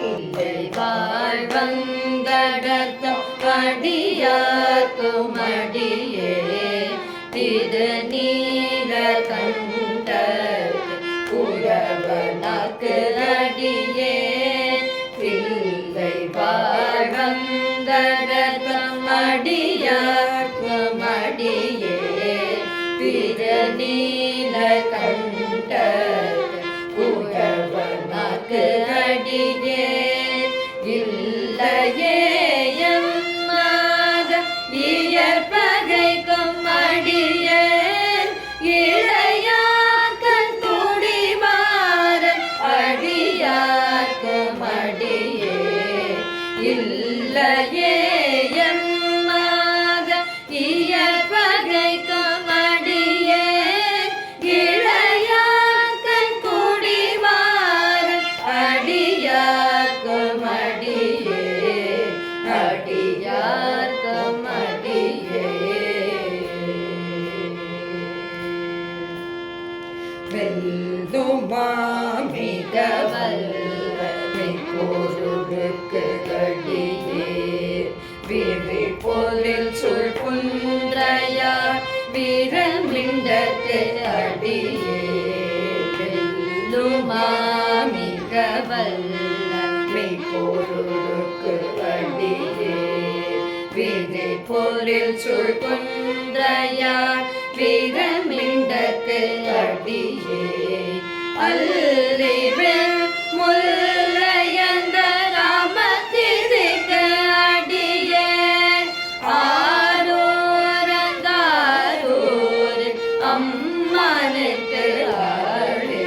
இல்லை வாழ்வங்கடத்தம் அடியார்க்கும் அடியே திருநீல கண்ட உழவனாக்கு அடியே இல்லை வாழ்வங்கடத்தம் அடியார்க்கும் அடியே திருநீல கண்ட உழவனாக்கு அடியே இல்லையே எம்மாக இயற்பகைக்கும் அடியே இளையார்கண் துடிமாறன் அடியார்க்கும் அடியே இல்லையே எம்மாக இயற்பகைக்கும் அடியே இளையார்கண் துடிமாறன் அடியார்க்கும் அடியே அடியார்க்கும் அடியே வெல்லுமா மிக வல்லமை பொருளுக்கு அடியே விரி பொருள் சொல் புன்றையார் வீரன் மிண்டற்கு அடியே வெல்லுமா மிக வல்லமை பொருளுக்கு அடியே விரி பொருள் சொல் புன்றையார் வீரன் மிண்டற்கு அடியே அல்லிவெண் முல்லையந்த ராமத்திற்கு அடியே ஆரோரந்தாரூர் அம்மனுக்கு ஆளே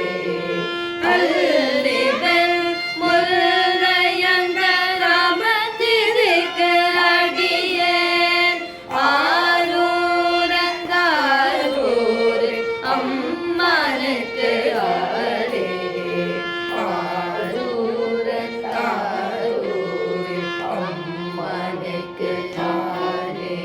அல்லிவெண் முல்லையந்த ராமத்திற்கு அடியே ஆரோரந்தாரூர் அம்மனுக்கு ஆளே ஆரூரந்தாரூர் அம்மனுக்கு ஆளே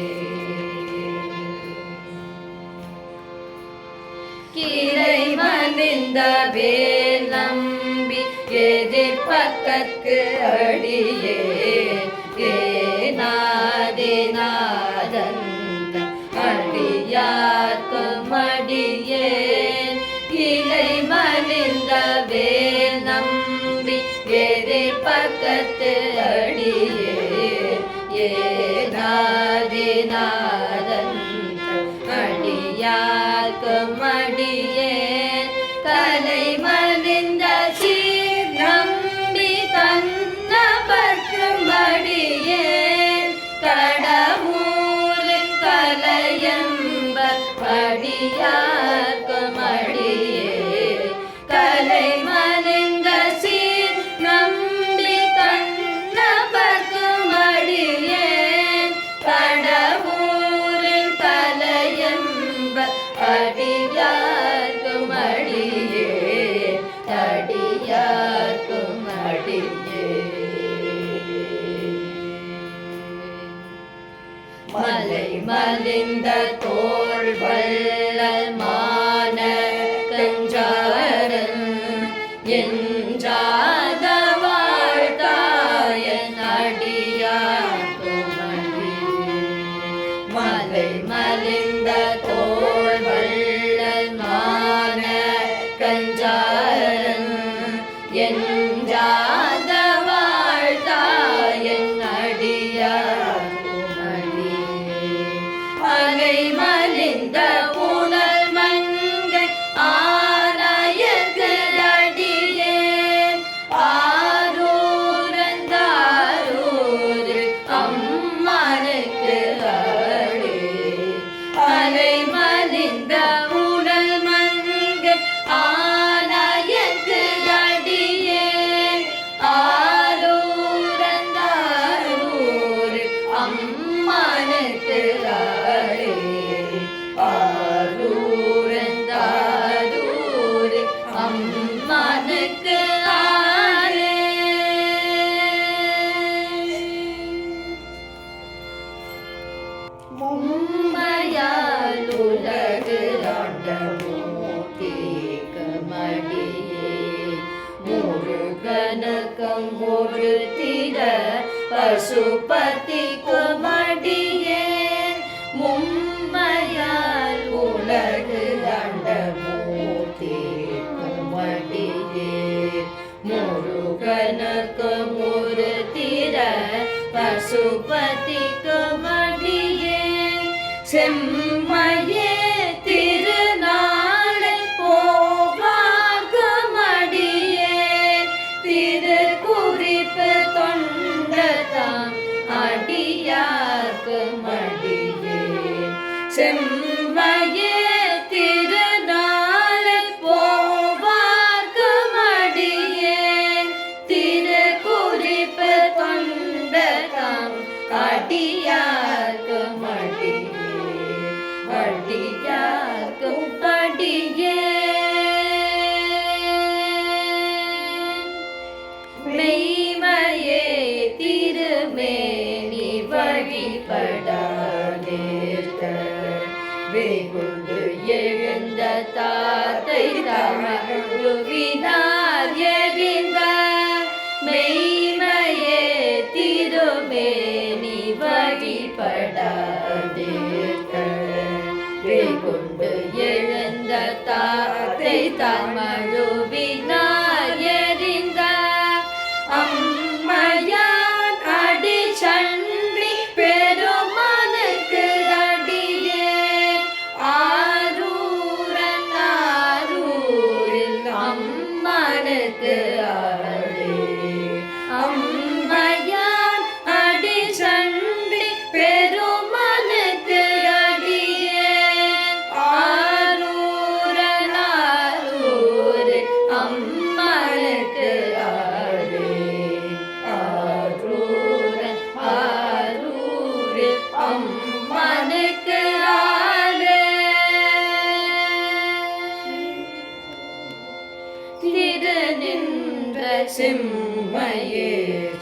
கிளை மலிந்த வேல் நம்பி எதிர்பக்கற்கு அடியே ஏனாதிநாதந்த அடியார்க்கும் அடியே கிளை மலிந்த வேல் நம்பி எதிர்பக்கத்து அடியே ஏனாதிநாதந்த அடியார்க்கும் அடியே கலை மலிந்த சீர் நம்பி கண்ணபற்றும் அடியே கடவுரின் கலையம்பர் அடியார்க்கும் அடியே கலை மலிந்த சீர் நம்பி கண்ணபற்றும் அடியே கடவுரின் கலையம்பர் அடியார்க்கும் அடியே அடியார்க்கும் அடியே மலை மலிந்த தோள் வள்ளல் மான கஞ்சாரன் என்றாத வாழ்த்தாயன் அடியார்க்கும் அடியே மலை மலிந்த தோள் வள்ளல் மான கஞ்சாரன் என்றாத வாழ்த்தாயன் அடியார்க்கும் அடியே அலை மலிந்த புனல் மங்கை ஆராயற்கு அடியே ஆரூரந்தாரூர் அம்மனுக்கு ஆளே அலை மலிந்த புனல் மங்கை ஆராயற்கு அடியே ஆரூரந்தாரூர் அம்மனுக்கு ஆளே ஆரூரந்தாரூர் அம்மனுக்கு ஆளே மும்மையால் உலகு ஆண்ட மூர்த்திக்கு மடியே முருகனுக்கும் ஒரு திர பசுபதிக்கும் அடியே மும்மையால் உலகு ஆண்ட மூர்த்திக்கும் அடியே முருகனுக்கும் ஒரு திர பசுபதிக்கும் அடியே செம்மையே திருநாளை போவார்க்கும் அடியே திருக்குறிப்பு தொண்டதாம் அடியார்க்கும் அடியே செம்மையே திருநாளை போவார்க்கும் அடியே திருக்குறிப்பு தொண்டதாம் அடியார்க்கும் அடியே அடியார்க்கும் அடியே மெய்மையே திருமேனி வழிபடாதேற்க வெகுண்டு எழுந்த தாத்தை தமிழுவினார் எறிந்த மெய்மையே திருமேனி வழிபடாதேற்க வெகுண்டு எழுந்த தாத்தை தமிழுவினார் எறிந்த அம்மையான் அடி சண்டி பெருமானுக்கு அடியே ஆரூரன் ஆரூரில் அம்மனுக்கு ஆடே அம்மையான் அடி சண்டி பெருமானுக்கு அடியே ஆரூரன் ஆரூரில் அம்மனுக்கு ஆடே ஆரூரன் ஆரூரில் அம்மனுக்கு ஆடே திரு நின்ற செம்மையே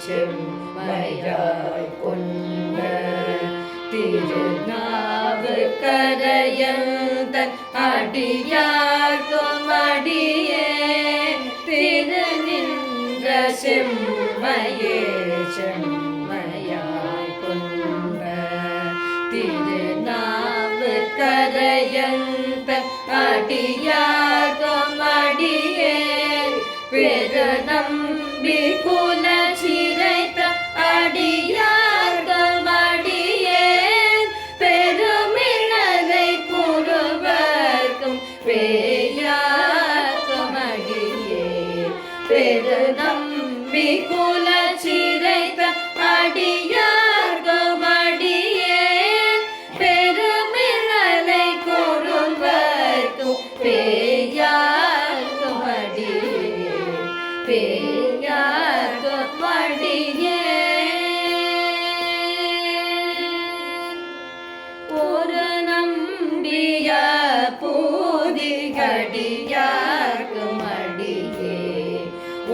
செம்மையாய் கொண்ட திருநாவு கரையந்தன் அடியார்க்கும் அடியே திரு நின்ற செம்மையே செம்மையாய் கொண்ட திருநாவு கரையந்தன் அடியார்க்கும் அடியே பெருநம்பி குல சிறைத்த அடியார்க்கும் அடியே பெருமிழலை குருவர்க்கும் பேயார்க்கும் அடியே பெருநம்பி குல சிறைத்த அடியார்க்கும் அடியே பெருமிழலை குருவர்க்கும் பேயார்க்கும் அடியே பேயார்க்கும் அடியே ஒரு நம்பிய பூதிகடியார்க்கும் அடியே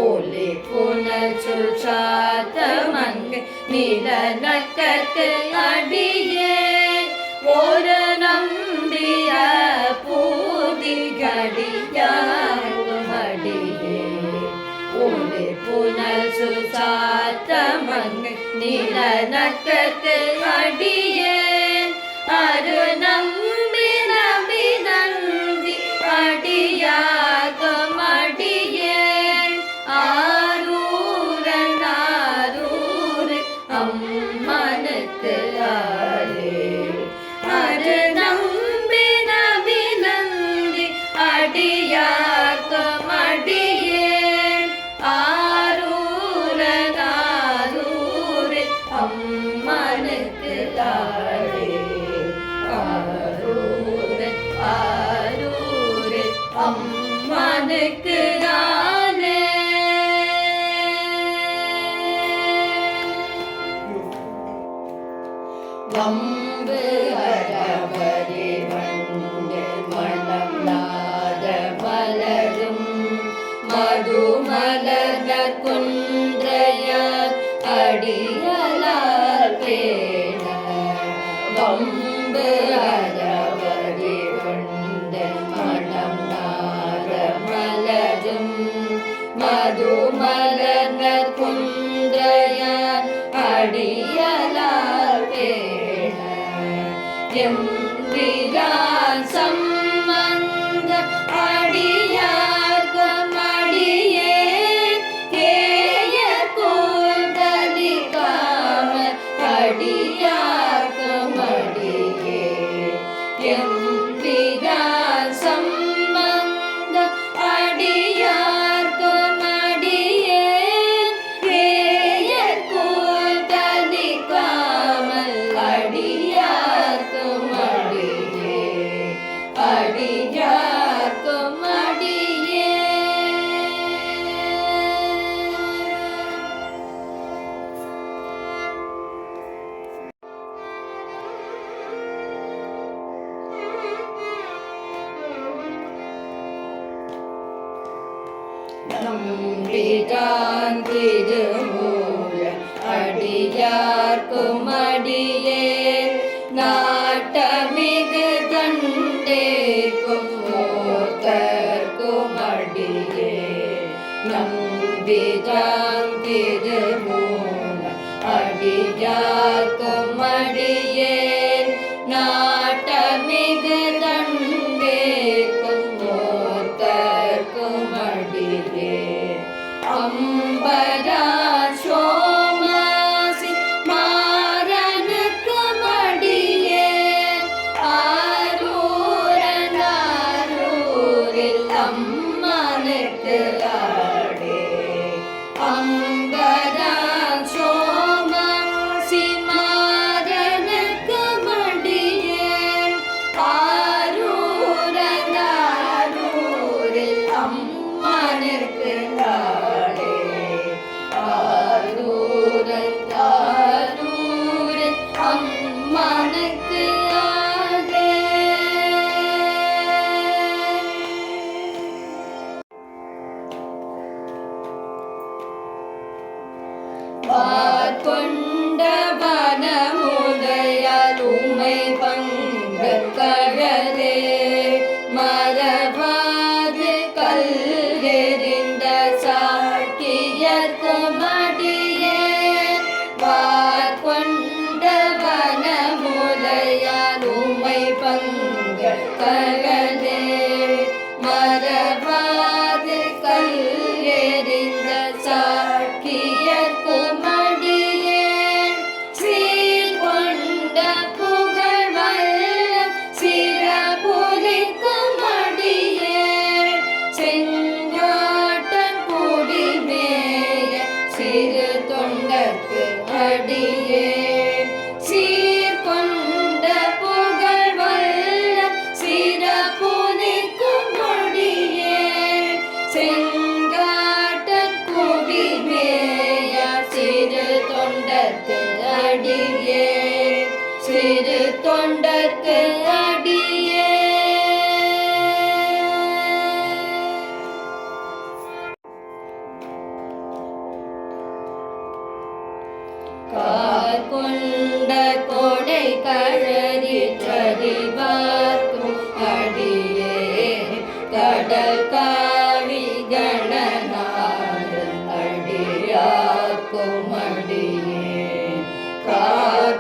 ஒலி புனல் சுற்றாத்த மங்கை நிலநக்கத்து அடியே ஒரு நம்பிய பூதிகடியார்க்கும் அடியே ஒலி புனல் சுற்றாத்த மங்கை நிலநக்கத்து அடியே அரு நம்பி நம்பி நம்பி அடியார்க்கும் அடியே ஆரூரன் ஆரூர் அம்மனுக்கு ஆடே அரு நம்பி நம்பி நம்பி அடியார்க்கும் அடியே ஆரூரன் ஆரூர் அம்மனுக்கு ஆடே ஆரூரன் ஆரூர் அம்மனுக்கு ஆடே வம்பு அறவரே வண்டு மனம் நாத மலரும் மதுமலர்ந்த குன்றையார் அடியலார் பேண வம்பு அறவரே வண்டு மனம் நாத மலரும் மதுமலர்ந்த குன்றையார் நம்பிரான் திருமூல அடியார்க்கும் அடியே நாட்டமிகு தண்டேக்கும் மூத்தர்க்கும் அடியே நம்பிரான் திருமூல அடியார்க்கும் அடியே நாட்டமிகு தண்டேக்கும் மூத்தர்க்கும் அடியே அம்பரா சோமாசி மாறனுக்கு மடியே ஆரூரில் அம்மனுக்கு ஆடே அம்பரா சோமாசி மாறனுக்கு மடியே ஆரூரில் அம்மனுக்கு அம்மனுக்கு ஆகே கொண்ட வனமுடையால் உமை பங்கு கழலே மரபாது கல்லெறிந்த சாக்கியர்க்கும் அடியே கொண்ட வனமுடையால் உமை பங்கு கழலே மரபாது கல்லெறிந்த சாக்கியர்க்கும் அடியே சீர் கொண்ட புகழ் வல்ல சிறப்புலிக்கும் அடியே செங்காட்டன் குடிமேய சிறு தொண்டர்க்கு அடியே சீர் கொண்ட புகழ் வல்ல சிறப்புலிக்கும் அடியே செங்காட்டன் குடிமேய சிறு தொண்டர்க்கு அடியே சிறு தொண்டர்க்கு அடியே கொண்ட கொடை கழறி சரிவார்க்கும் அடியே கடல் காழி கணநாடு அடியார்க்கும் அடியே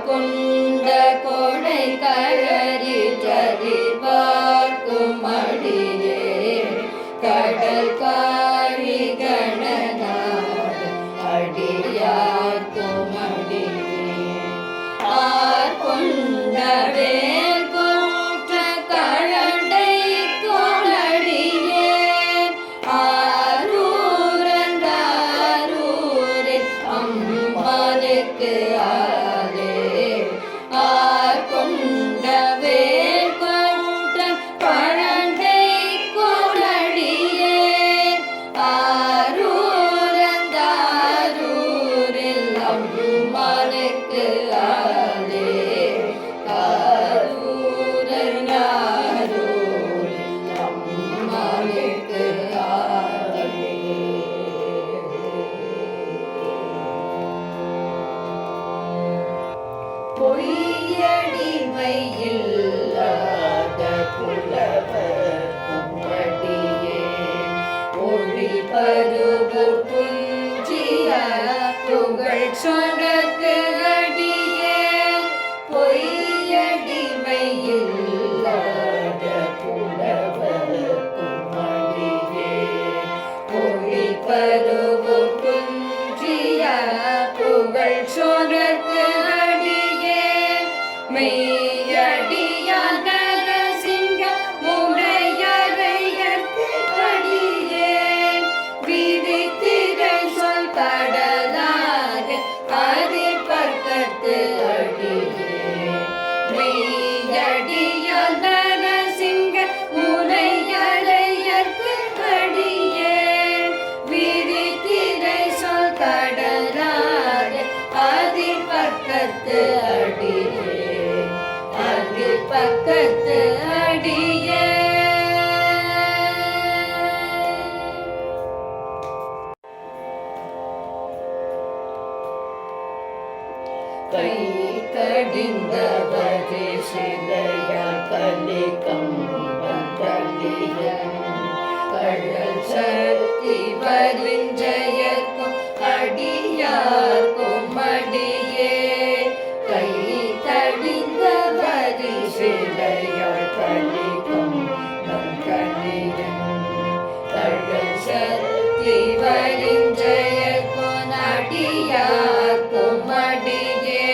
கொண்ட கொடை கழறி சரிவார்க்கும் அடியே கடல் காழி கணநாடு அடியார்க்கும் அடியே கொண்ட வேல் கூற்ற கழண்டை கொளடியே ஆரூரில் அம்மனுக்கு ஆலே கொண்ட வேல் கூற்ற கழண்டை கொளடியே ஆரூரில் அம்மனுக்கு ஆலே அம்மனுக்கு ஆலே பொய்யடிமை இல்லாத புலவர்க்கும் அடியே ஒளி பருவு புஞ்சிய புகழ் சொன்னக்கு அடியே பொய்யடிமை இல்லாத புலவர்க்கும் அடியே ஒளி பருவு புஞ்சிய புகழ் சொன்னக்கு அடியே மெய்யடியால் நரசிங்க முறையறையற்கு அடியே விதித்திரை சொல் கடலாக பரிஞ்சயக்கும் அடியார்க்கும் அடியே கை தடிந்த பரிசிலையாள் கலிகம் நம் கலியன் கடல் சக்தி பரிஞ்சயக்கும் அடியார்க்கும் அடியே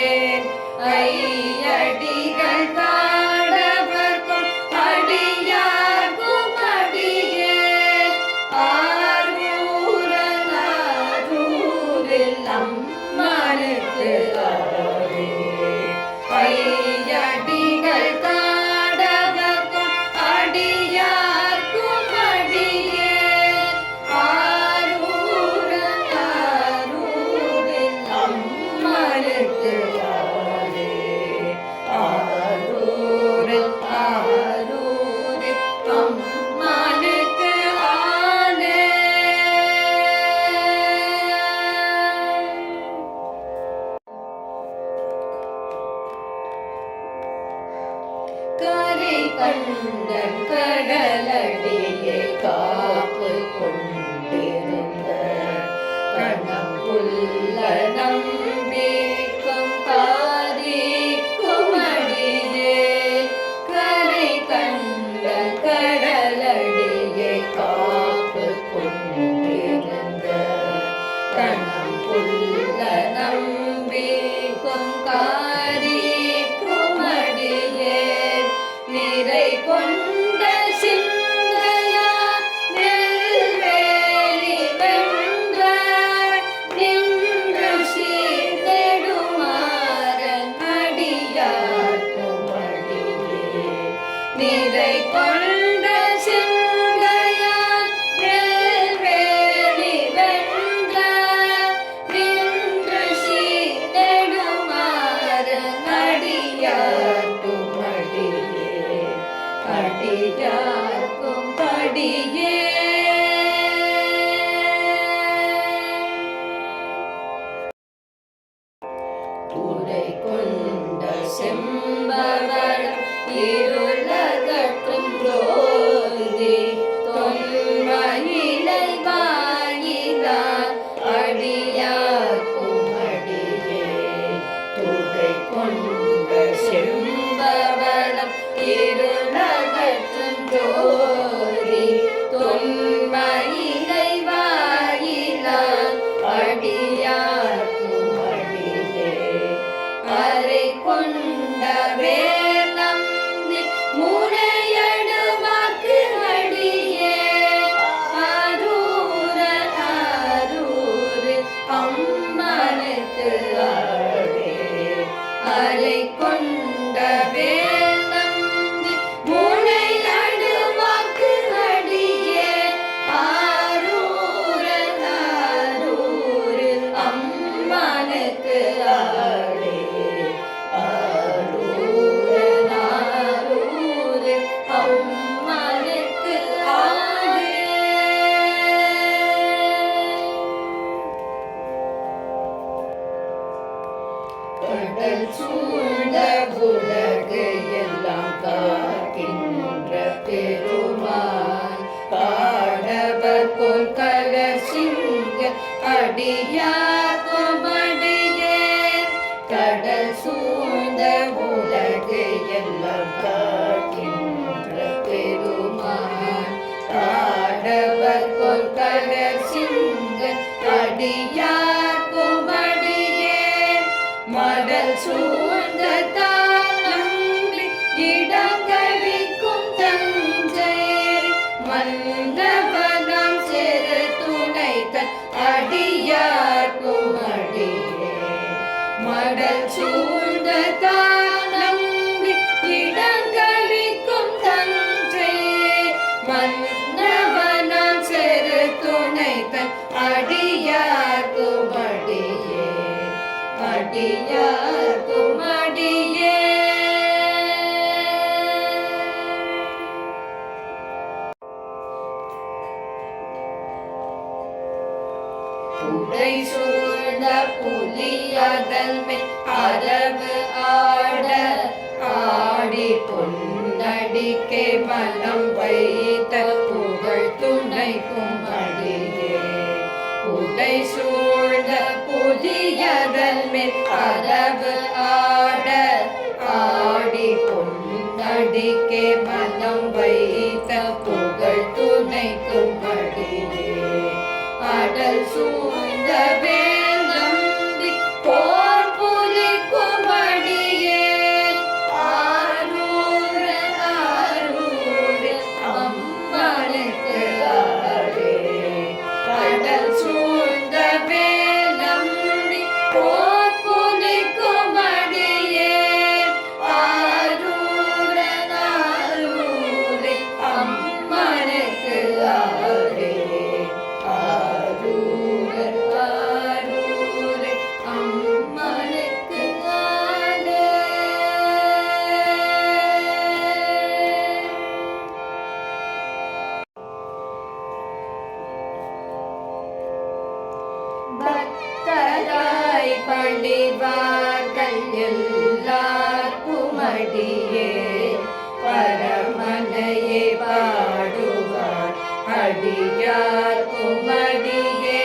ஐயடிகள் காடவர்க்கும் அடியார்க்கும் அடியே ஆரூரில் அம்மனுக்கு அருளே ஐயடிகள் காடவர்க்கும் அடியார்க்கும் அடியே ஆரூரில் அம்மனுக்கு கரை கண்ட கடலடியே காப்பு கொண்டிருந்த கண்ணம் புல்ல நம்பிக்கும் காரிக்கும் அடியே கரை கண்ட கடலடியே காப்பு கொண்டிருந்த கண்ணம் புல்ல நம்பிக்கும் காரிக்கும் அடியே நிறை கொண்ட சிந்தையார் நெல்வேலி வென்ற நின்று சீர்தெடுமாறன் அடியார்க்கும் அடியே நிறை கொண்ட சிந்தையார் நெல்வேலி வென்ற நின்று சீர்தெடுமாறன் அடியார்க்கும் அடியே அடியார்க்கும் படியே துறை கொண்ட செம்பவளம் இருளகற்றும் ஜோதி தொன்மயிலை வாயிலார் அடியார்க்கும் அடியே துறை கொண்ட செம்பவளம் இருளகற்றும் ஜோதி தொன்மயிலை வாயிலார் அடியார்க்கும் அடியே அரை கொண்ட வேலம் முனையடுவாக்கு அடியே அரூர் அம்மனுக்கு அடே அரை கொண்ட வேலம் முனையடுவாக்கு அடியே அரூர் அம்மனுக்கு அடே அம்மனுக்கு ஆடே கடல் சூழ்ந்த உலகு எல்லாம் காக்கின்ற பெருமான் காடவர் போல் கலர் சிங்க அடியார்க்கும் அடியே கடல் சூழ்ந்த உலகு எல்லாம் காக்கின்ற பெருமான் காடவர் போல் கலர் சிங்க அடியார்க்கும் அடியே மடல் சூழ்ந்த தாளம்பி இடங்கழிக்கும் தஞ்சை மன்னவனம் சிறு துணைத்தன் அடியார்க்கும் அடியே மடல் சூழ்ந்த தாளம்பி இடங்கழிக்கும் தஞ்சை மன்னவனம் சிறு துணைத்தன் அடியார்க்கும் அடியே அடியார்க்கும் அடியே உடை சூழ்ந்த புலியதன் மேல் அரவு ஆட ஆடி பொன்னடிக்கே மனம் வைத்த புகழ் துணைக்கும் அடியே புலியதன் மேல் அரவு ஆட ஆடி பொன்னடிக்கே மனம் வைத்த புகழ் துணைக்கும் படியே அடல் சூழ்ந்த வேல் நம்பி போர் புலிக்கும் அடியே ஆரூர் ஆரூர் அம்மனுக்கு ஆடே அடல் சூழ்ந்த வேல் நம்பி போர் புலிக்கும் அடியே ஆரூர் ஆரூர் அம்மனுக்கு ஆடே ஆரூர் ஆரூர் அம்மனுக்கு ஆடே. பக்தராய் பணிவார்கள் எல்லார்க்கும் அடியே பரமனையே பாடுவார் அடியார்க்கும் அடியே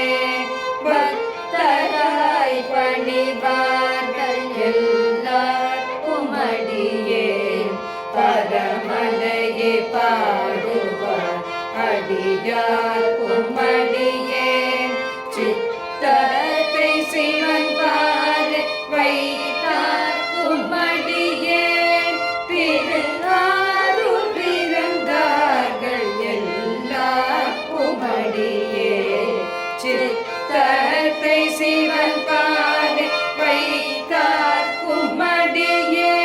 பக்தராய் பணிவார்கள் எல்லார்க்கும் அடியே பரமனையே பாடுவார் அடியார்க்கும் அடியே சித்தத்தை சிவன் பாத வைத்தார்க்கும் அடியே பிறந்தாரும் பிறந்தார்கள் எல்லார்க்கும் அடியே சித்தத்தை சிவன் பாத வைத்தார்க்கும் அடியே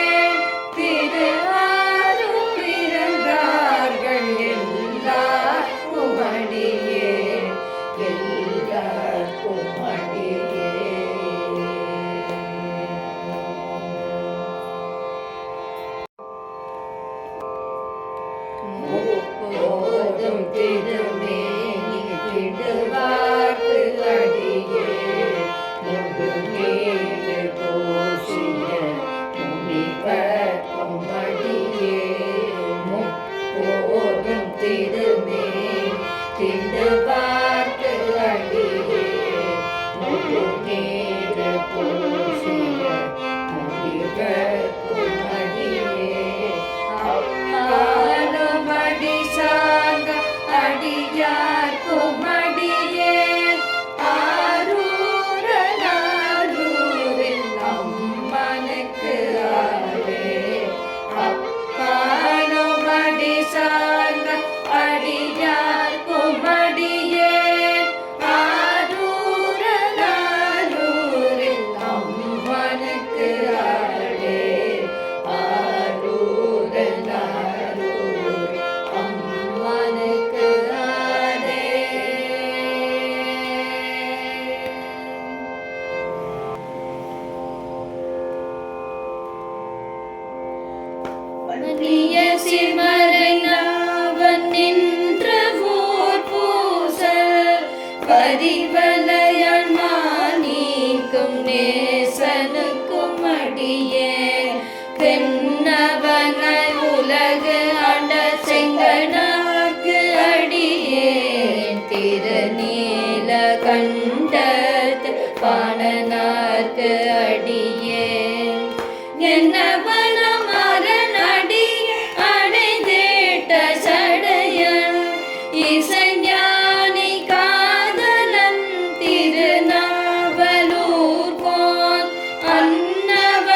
பிறந்தாரும் பிறந்தார்கள் எல்லார்க்கும் அடியே எல்லார்க்கும் அடியே. முப்போதும் திருமேனி திடுவார்க்கு அடியே முதுமேடு பூசிய முனிவர்க்கும் அடியே முப்போதும் திருமேனி திடுவார்க்கு அடியே முதுமேடு பூசிய முனிவர்க்கும் அடியே அப்பாலும் அடி சார்ந்த அடியார்க்கும் அடியே ஆரூர் ஆரூரில் அம்மனுக்கு ஆடே அப்பாலும் அடி சார்ந்த அடியார்க்கும் அடியே ஆரூர் ஆரூரில் அம்மனுக்கு ஆடே ஆரூர் ஆரூர் அம்மனுக்கு ஆடே. மன்னிய சிறுமறை நாவன் நின்ற ஊர் பூசல் பரிவலையான் மாணிக்கும் நேசனுக்கும் அடியே தென்னவனாய் உலகு ஆண்ட செங்கனார்க்கு அடியே திருநீல கண்டத்து பாணனார்க்கு அடியே என்னவனம் அரணடி அடைந்தேட்ட சடையன் இசைஞானி காதலன் திருநாவலூர் போன் அன்னவனமாரூரன்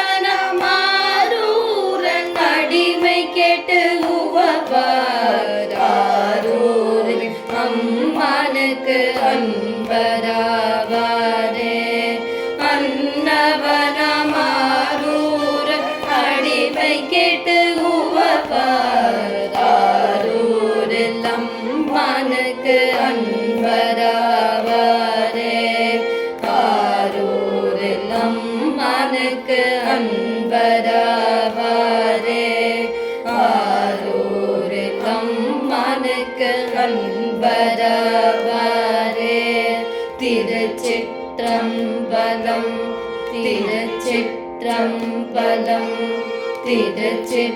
அடிமை கேட்டு உவப்பார் ஆரூர் அம்மனுக்கு அன்பராவாரே அன்னவனமாரூரன் அடிமை கேட்டு உவப்பார் ஆரூரில் அம்மனுக்கு அன்பராவாரே ஆரூரில் அம்மனுக்கு அன்பராவாரே ஆரூரில் அம்மனுக்கு அன்பராவாரே திருச்சிற்றம்பலம் திருச்சிற்றம்பலம் திருச்சிற்றம்பலம்.